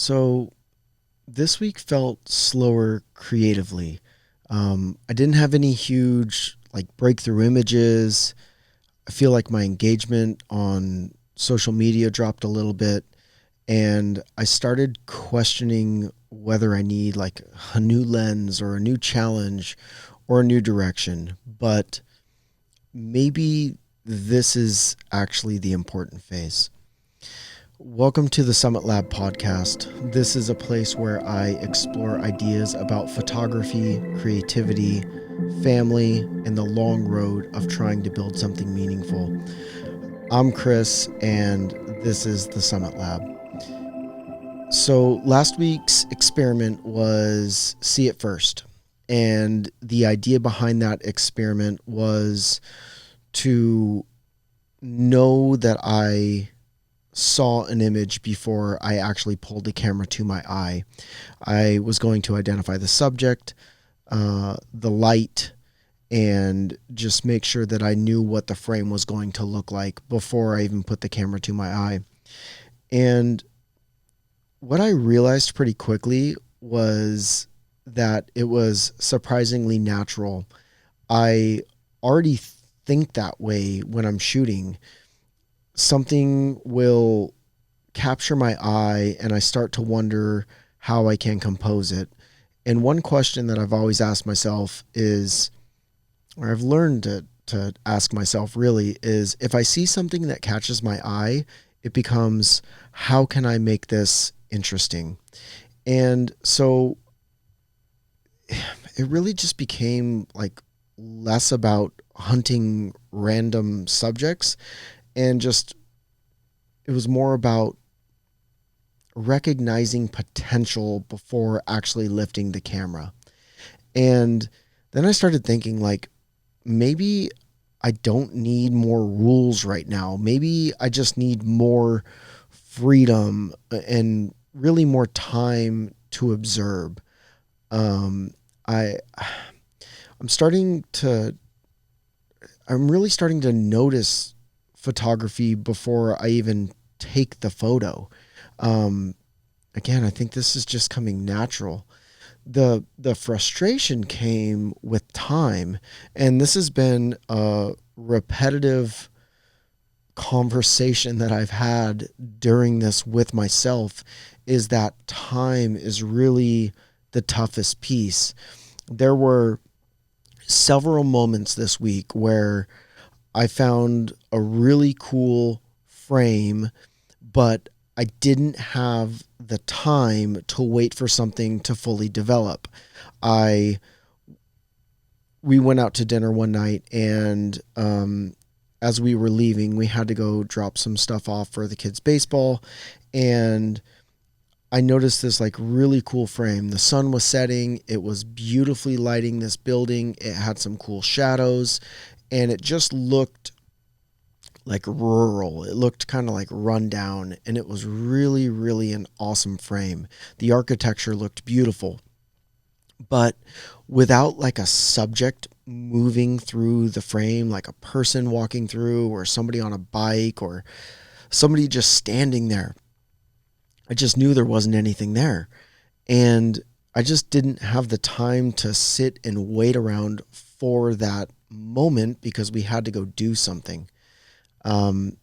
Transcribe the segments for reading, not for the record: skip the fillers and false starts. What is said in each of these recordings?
So this week felt slower creatively. I didn't have any huge breakthrough images. I feel like my engagement on social media dropped a little bit, and I started questioning whether I need a new lens or a new challenge or a new direction. But maybe this is actually the important phase. Welcome to the Summit Lab podcast. This is a place where I explore ideas about photography, creativity, family, and the long road of trying to build something meaningful. I'm Chris, and this is the Summit Lab. So, last week's experiment was see it first. And the idea behind that experiment was to know that I saw an image before I actually pulled the camera to my eye. I was going to identify the subject, the light, and just make sure that I knew what the frame was going to look like before I even put the camera to my eye. And what I realized pretty quickly was that it was surprisingly natural. I already think that way when I'm shooting. Something will capture my eye and I start to wonder how I can compose it. And one question that I've always asked myself is, or I've learned to ask myself really, is if I see something that catches my eye, it becomes, how can I make this interesting? And so it really just became less about hunting random subjects and just it was more about recognizing potential before actually lifting the camera. And then I started thinking maybe I don't need more rules right now. Maybe I just need more freedom and really more time to observe. Um, I I'm starting to I'm really starting to notice photography before I even take the photo. Um, Again, I think this is just coming natural. The frustration came with time, and this has been a repetitive conversation that I've had during this with myself is that time is really the toughest piece. There were several moments this week where I found a really cool frame, but I didn't have the time to wait for something to fully develop. I We went out to dinner one night, and as we were leaving, we had to go drop some stuff off for the kids' baseball, and I noticed this really cool frame. The sun was setting, it was beautifully lighting this building, it had some cool shadows, and it just looked rural. It looked kind of run down, and it was really, really an awesome frame. The architecture looked beautiful, but without a subject moving through the frame, like a person walking through, or somebody on a bike, or somebody just standing there, I just knew there wasn't anything there. And I just didn't have the time to sit and wait around for that moment because we had to go do something. Um,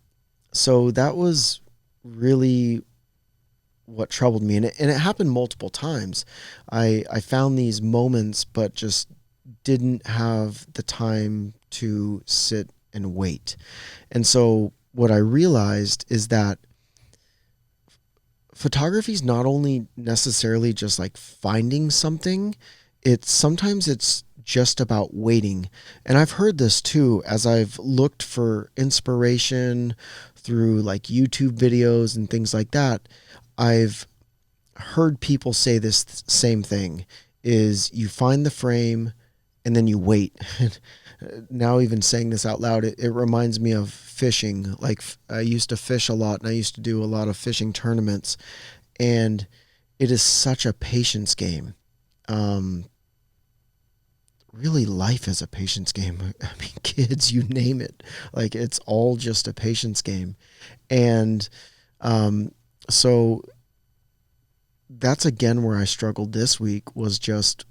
so that was really what troubled me. And it happened multiple times. I found these moments, but just didn't have the time to sit and wait. And so what I realized is that photography is not only necessarily just finding something, it's just about waiting. And I've heard this too as I've looked for inspiration through YouTube videos and things like that. I've heard people say this same thing is you find the frame and then you wait. Now even saying this out loud, it reminds me of fishing. I used to fish a lot, and I used to do a lot of fishing tournaments, and it is such a patience game. Um, Really, life is a patience game. I mean, kids, you name it. It's all just a patience game. And um, so that's again where I struggled this week, was just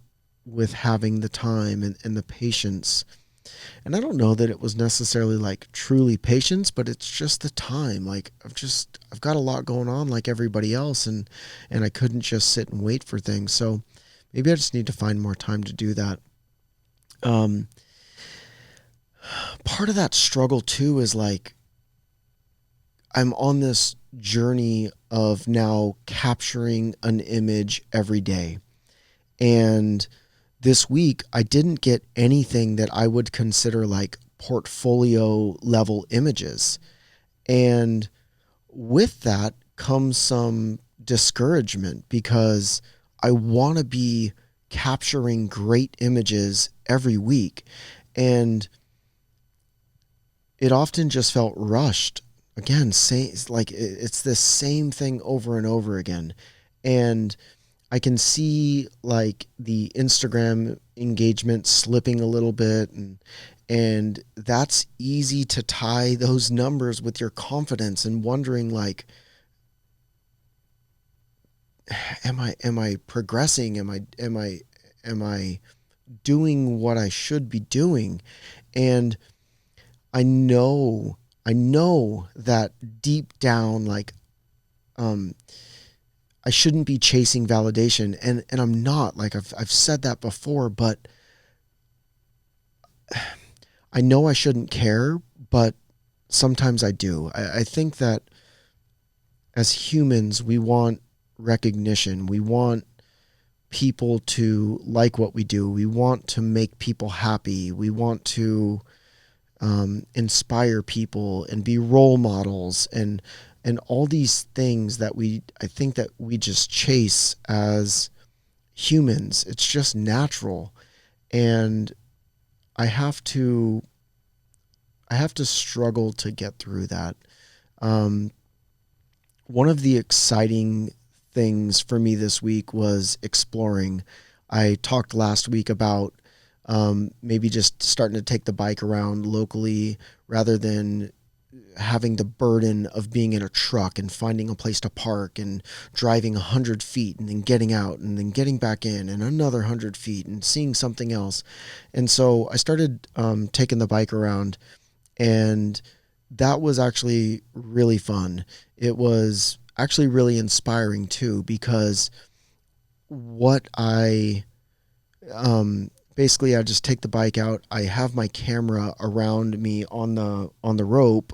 with having the time and the patience. And I don't know that it was necessarily like truly patience, but it's just the time. Like I've got a lot going on like everybody else, and I couldn't just sit and wait for things. So maybe I just need to find more time to do that. Um, Part of that struggle too is like I'm on this journey of now capturing an image every day. And this week, I didn't get anything that I would consider like portfolio level images. And with that comes some discouragement because I want to be capturing great images every week. And it often just felt rushed. Again, like it's the same thing over and over again. And I can see like the Instagram engagement slipping a little bit, and that's easy to tie those numbers with your confidence and wondering like, am I progressing? Am I doing what I should be doing? And I know I know that deep down, like, um I shouldn't be chasing validation, and I'm not. Like I've said that before, but I know I shouldn't care, but sometimes I do. I think that as humans, we want recognition. We want people to like what we do. We want to make people happy. We want to inspire people and be role models, and all these things that I think that we just chase as humans. It's just natural, and I have to I have to struggle to get through that. Um, One of the exciting things for me this week was exploring. I talked last week about maybe just starting to take the bike around locally rather than having the burden of being in a truck and finding a place to park and driving 100 feet and then getting out and then getting back in and another 100 feet and seeing something else. And so I started taking the bike around, and that was actually really fun. It was actually really inspiring too, because what I basically, I just take the bike out. I have my camera around me on the rope,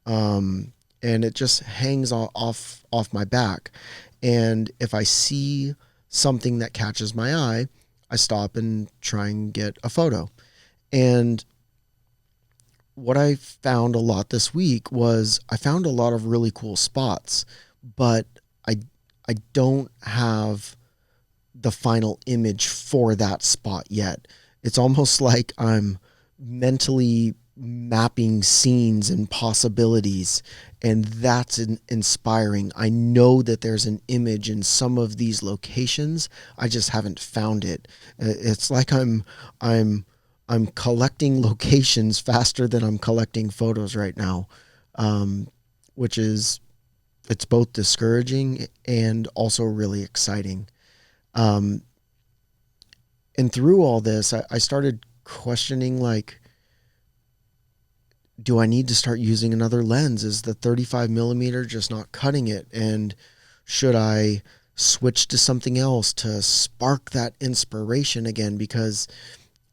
and it just hangs off my back. And if I see something that catches my eye, I stop and try and get a photo. And what I found a lot this week was I found a lot of really cool spots, but I I don't have the final image for that spot yet. It's almost like I'm mentally mapping scenes and possibilities, and that's inspiring. I know that there's an image in some of these locations. I just haven't found it. It's like I'm I'm collecting locations faster than I'm collecting photos right now, um, which is it's both discouraging and also really exciting. Um, and through all this, I started questioning like, do I need to start using another lens? Is the 35 millimeter just not cutting it? And should I switch to something else to spark that inspiration again? Because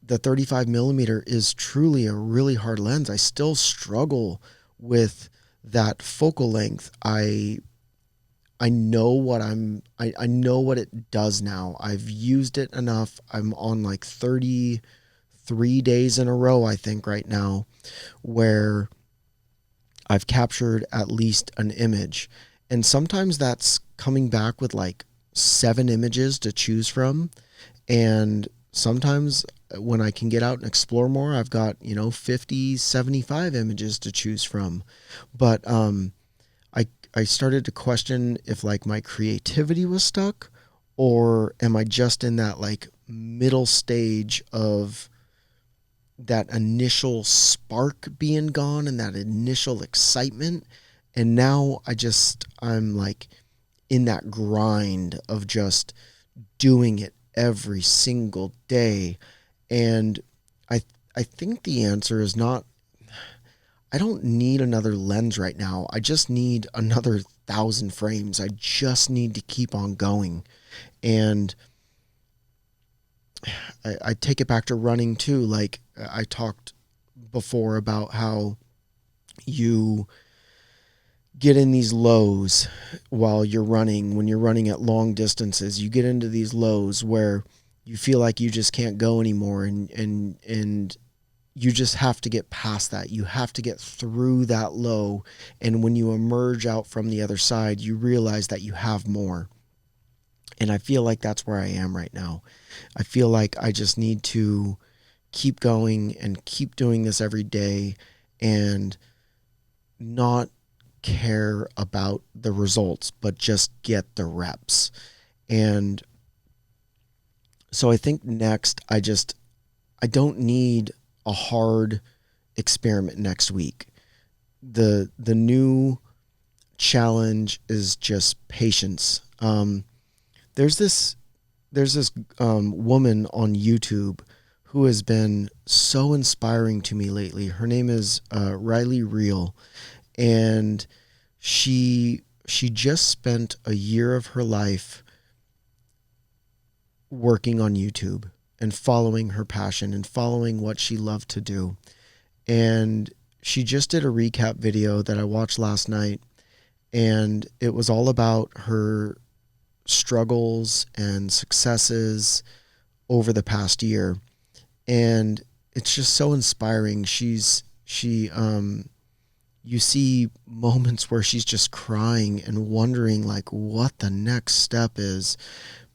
the 35 millimeter is truly a really hard lens. I still struggle with that focal length. I know I know what it does now. I've used it enough. I'm on like 33 days in a row, I think, right now, where I've captured at least an image. And sometimes that's coming back with like 7 images to choose from. And sometimes when I can get out and explore more, I've got, 50, 75 images to choose from. But I started to question if like my creativity was stuck, or am I just in that like middle stage of that initial spark being gone and that initial excitement. And now I'm like in that grind of just doing it every single day. And I I think the answer is not, I don't need another lens right now. I just need another 1,000 frames. I just need to keep on going. And I take it back to running too. Like I talked before about how you get in these lows while you're running. When you're running at long distances, you get into these lows where you feel like you just can't go anymore, and you just have to get past that. You have to get through that low, and when you emerge out from the other side, you realize that you have more. And I feel like that's where I am right now. I feel like I just need to keep going and keep doing this every day and not care about the results, but just get the reps. And so I think next, I don't need a hard experiment next week. The new challenge is just patience. There's this woman on YouTube who has been so inspiring to me lately. Her name is Riley Reel, and she just spent a year of her life working on YouTube and following her passion and following what she loved to do. And she just did a recap video that I watched last night, and it was all about her struggles and successes over the past year. And it's just so inspiring. You see moments where she's just crying and wondering like what the next step is,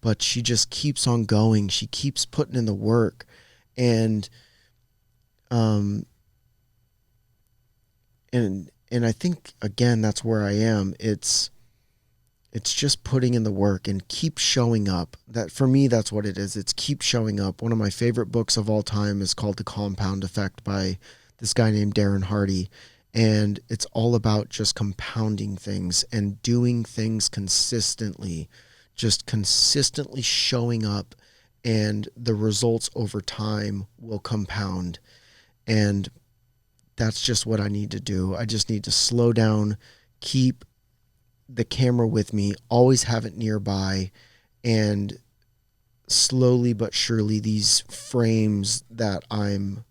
but she just keeps on going. She keeps putting in the work. And and I think again that's where I am. It's just putting in the work and keep showing up. That for me, that's what it is. It's keep showing up. One of my favorite books of all time is called The Compound Effect by this guy named Darren Hardy. And it's all about just compounding things and doing things consistently, just consistently showing up, and the results over time will compound. And that's just what I need to do. I just need to slow down, keep the camera with me, always have it nearby, and slowly but surely these frames that I'm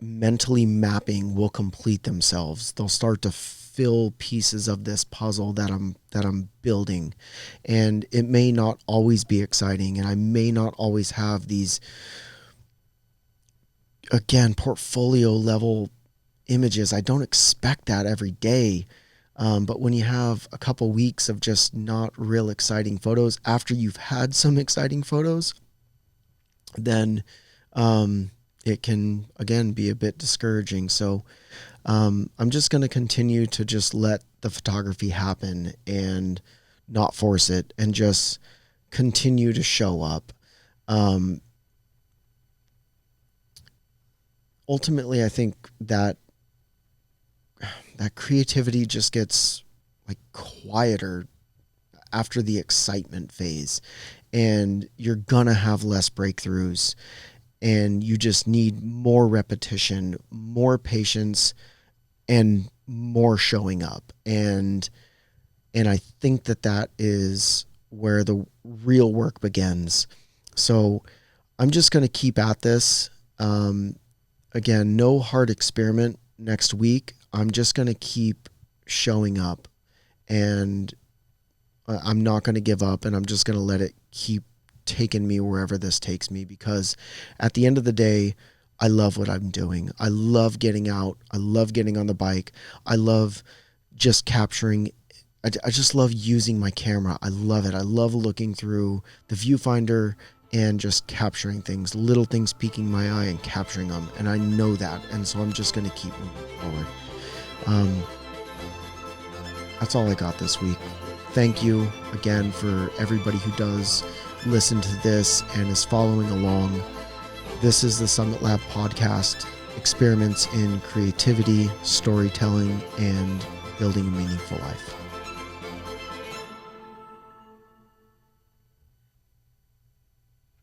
mentally mapping will complete themselves. They'll start to fill pieces of this puzzle that I'm building. And it may not always be exciting, and I may not always have these, again, portfolio level images. I don't expect that every day. But when you have a couple weeks of just not real exciting photos after you've had some exciting photos, then it can, again, be a bit discouraging. So I'm just going to continue to just let the photography happen and not force it, and just continue to show up. Ultimately, I think that creativity just gets like quieter after the excitement phase, and you're gonna have less breakthroughs, and you just need more repetition, more patience, and more showing up. And I think that is where the real work begins. So I'm just going to keep at this. Again, no hard experiment next week. I'm just going to keep showing up, and I'm not going to give up, and I'm just going to let it keep taking me wherever this takes me, because at the end of the day, I love what I'm doing. I love getting out. I love getting on the bike. I love just capturing. I just love using my camera. I love it. I love looking through the viewfinder and just capturing things, little things piquing my eye and capturing them. And I know that. And so I'm just going to keep moving forward. That's all I got this week. Thank you again for everybody who does listen to this and is following along. This is the Summit Lab podcast, experiments in creativity, storytelling, and building a meaningful life.